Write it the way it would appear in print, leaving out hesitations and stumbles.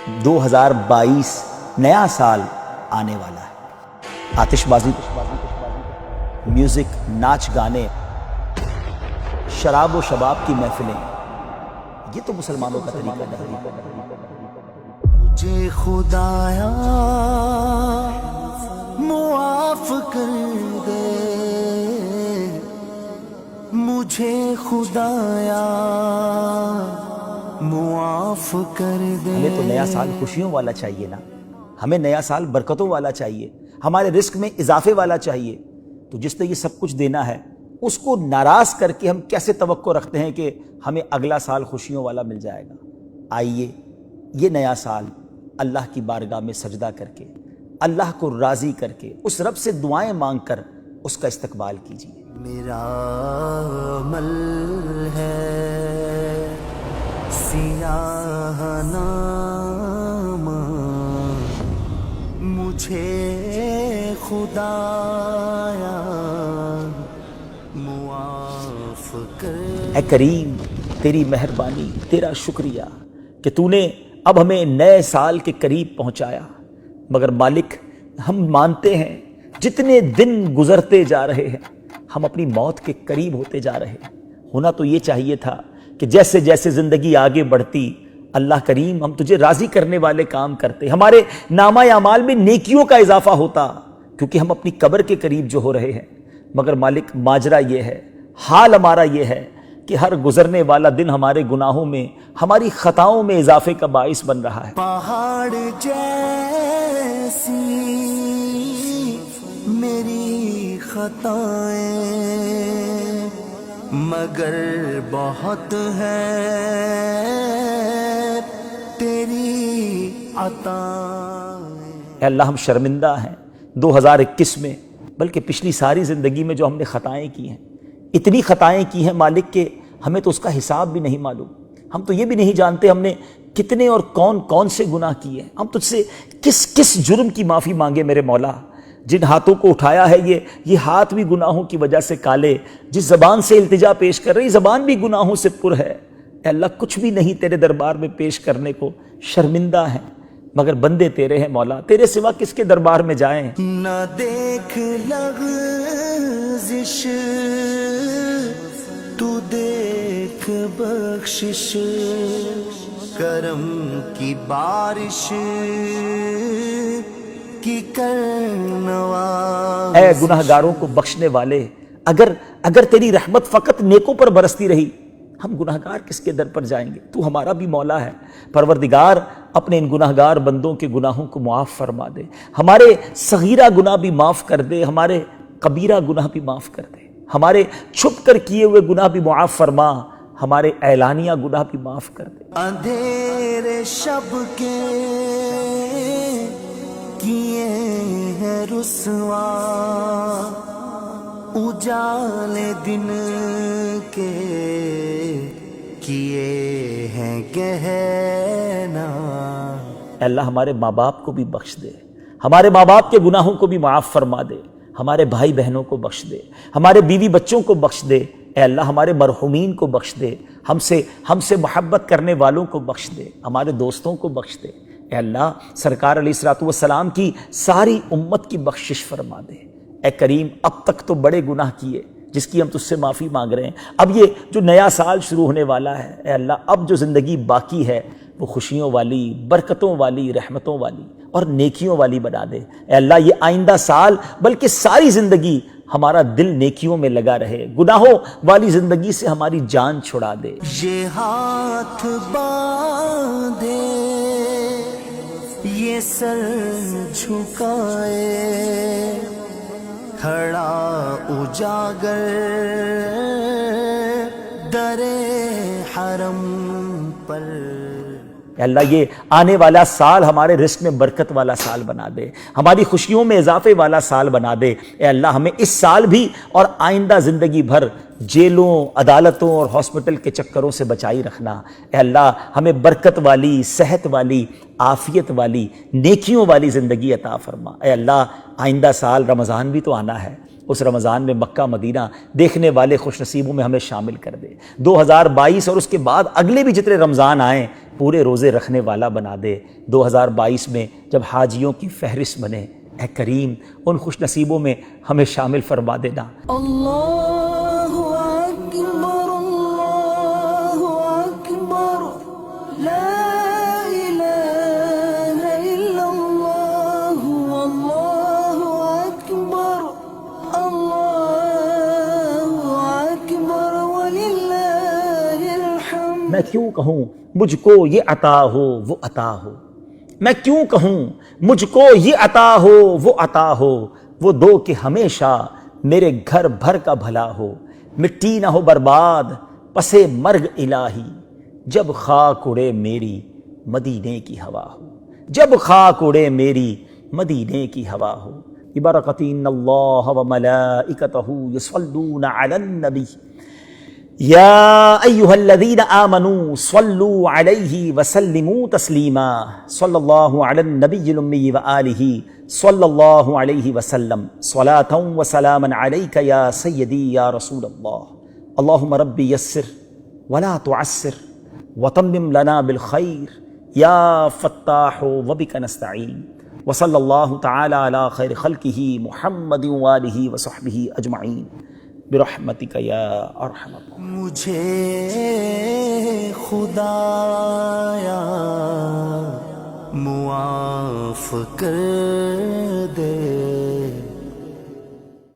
2022 نیا سال آنے والا ہے۔ آتش بازی، میوزک، ناچ گانے، شراب و شباب کی محفلیں، یہ تو مسلمانوں کا طریقہ نہیں۔ مجھے خدایا معاف کر دے، مجھے خدایا معاف کر دے۔ ہمیں تو نیا سال خوشیوں والا چاہیے نا، ہمیں نیا سال برکتوں والا چاہیے، ہمارے رزق میں اضافے والا چاہیے۔ تو جس نے یہ سب کچھ دینا ہے اس کو ناراض کر کے ہم کیسے توقع رکھتے ہیں کہ ہمیں اگلا سال خوشیوں والا مل جائے گا؟ آئیے یہ نیا سال اللہ کی بارگاہ میں سجدہ کر کے، اللہ کو راضی کر کے، اس رب سے دعائیں مانگ کر اس کا استقبال کیجیے۔ میرا عمل ہے سیاہ نامہ، مجھے خدایا معاف کر۔ اے کریم، تیری مہربانی، تیرا شکریہ کہ تو نے اب ہمیں نئے سال کے قریب پہنچایا، مگر مالک ہم مانتے ہیں جتنے دن گزرتے جا رہے ہیں ہم اپنی موت کے قریب ہوتے جا رہے ہیں۔ ہونا تو یہ چاہیے تھا کہ جیسے جیسے زندگی آگے بڑھتی اللہ کریم ہم تجھے راضی کرنے والے کام کرتے، ہمارے نامہ اعمال میں نیکیوں کا اضافہ ہوتا، کیونکہ ہم اپنی قبر کے قریب جو ہو رہے ہیں۔ مگر مالک ماجرا یہ ہے، حال ہمارا یہ ہے کہ ہر گزرنے والا دن ہمارے گناہوں میں، ہماری خطاؤں میں اضافے کا باعث بن رہا ہے۔ پہاڑ جیسی میری خطائیں مگر بہت ہے تیری عطائیں۔ اے اللہ ہم شرمندہ ہیں 2021 میں، بلکہ پچھلی ساری زندگی میں جو ہم نے خطائیں کی ہیں، اتنی خطائیں کی ہیں مالک کہ ہمیں تو اس کا حساب بھی نہیں معلوم۔ ہم تو یہ بھی نہیں جانتے ہم نے کتنے اور کون کون سے گناہ کیے ہیں۔ ہم تجھ سے کس کس جرم کی معافی مانگے میرے مولا؟ جن ہاتھوں کو اٹھایا ہے یہ ہاتھ بھی گناہوں کی وجہ سے کالے، جس زبان سے التجا پیش کر رہی زبان بھی گناہوں سے پر ہے۔ اے اللہ کچھ بھی نہیں تیرے دربار میں پیش کرنے کو، شرمندہ ہیں، مگر بندے تیرے ہیں مولا، تیرے سوا کس کے دربار میں جائیں؟ نہ دیکھ لغزش تو دیکھ بخشش، کرم کی بارش کی کرنواز۔ اے گناہگاروں کو بخشنے والے، اگر تیری رحمت فقط نیکوں پر برستی رہی ہم گناہگار کس کے در پر جائیں گے؟ تو ہمارا بھی مولا ہے۔ پروردگار اپنے ان گناہگار بندوں کے گناہوں کو معاف فرما دے، ہمارے صغیرہ گناہ بھی معاف کر دے، ہمارے کبیرہ گناہ بھی معاف کر دے، ہمارے چھپ کر کیے ہوئے گناہ بھی معاف فرما، ہمارے اعلانیہ گناہ بھی معاف کر دے۔ اندھیرے شب کے کیے ہیں رسوا، اجالے دن کے کیے ہیں گہنا۔ اے اللہ ہمارے ماں باپ کو بھی بخش دے، ہمارے ماں باپ کے گناہوں کو بھی معاف فرما دے، ہمارے بھائی بہنوں کو بخش دے، ہمارے بیوی بچوں کو بخش دے۔ اے اللہ ہمارے مرحومین کو بخش دے، ہم سے محبت کرنے والوں کو بخش دے، ہمارے دوستوں کو بخش دے۔ اے اللہ سرکار علیہ الصلوۃ والسلام کی ساری امت کی بخشش فرما دے۔ اے کریم اب تک تو بڑے گناہ کیے جس کی ہم تجھ سے معافی مانگ رہے ہیں، اب یہ جو نیا سال شروع ہونے والا ہے اے اللہ اب جو زندگی باقی ہے وہ خوشیوں والی، برکتوں والی، رحمتوں والی اور نیکیوں والی بنا دے۔ اے اللہ یہ آئندہ سال بلکہ ساری زندگی ہمارا دل نیکیوں میں لگا رہے، گناہوں والی زندگی سے ہماری جان چھڑا دے۔ یہ ہاتھ باندھے یہ سر جھکائے، کھڑا اجاگر در حرم پر۔ اے اللہ یہ آنے والا سال ہمارے رزق میں برکت والا سال بنا دے، ہماری خوشیوں میں اضافے والا سال بنا دے۔ اے اللہ ہمیں اس سال بھی اور آئندہ زندگی بھر جیلوں، عدالتوں اور ہاسپٹل کے چکروں سے بچائی رکھنا۔ اے اللہ ہمیں برکت والی، صحت والی، عافیت والی، نیکیوں والی زندگی عطا فرما۔ اے اللہ آئندہ سال رمضان بھی تو آنا ہے، اس رمضان میں مکہ مدینہ دیکھنے والے خوش نصیبوں میں ہمیں شامل کر دے. 2022 اور اس کے بعد اگلے بھی جتنے رمضان آئیں پورے روزے رکھنے والا بنا دے. 2022 میں جب حاجیوں کی فہرست بنے اے کریم ان خوش نصیبوں میں ہمیں شامل فرما دینا. اللہ اکبر اللہ اکبر لا الہ الا اللہ اللہ اکبر وللہ الحمد. میں کیوں کہوں مجھ کو یہ عطا ہو وہ عطا ہو, میں کیوں کہوں مجھ کو یہ عطا ہو وہ عطا ہو, وہ دو کہ ہمیشہ میرے گھر بھر کا بھلا ہو. مٹی نہ ہو برباد پسے مرگ الہی, جب خاک اڑے میری مدینے کی ہوا ہو, جب خاک اڑے میری مدینے کی ہوا ہو. ببرکۃ ان اللہ وملائکتہ یصلون علی النبی یا ایہا الذین آمنوا صلوا علیہ وسلموا تسلیما. صلی اللہ علی النبی الامی وآلہ صلی اللہ علیہ وسلم صلاۃ وسلاما علیک یا سیدی یا رسول اللہ. اللہم ربی یسر ولا تعسر وتمم لنا بالخیر یا فتاح وبک نستعین. وصلی اللہ تعالی علی خیر خلقہ محمد وآلہ وصحبہ اجمعین برحمتک یا ارحم الراحمین. مجھے خدایا معاف کر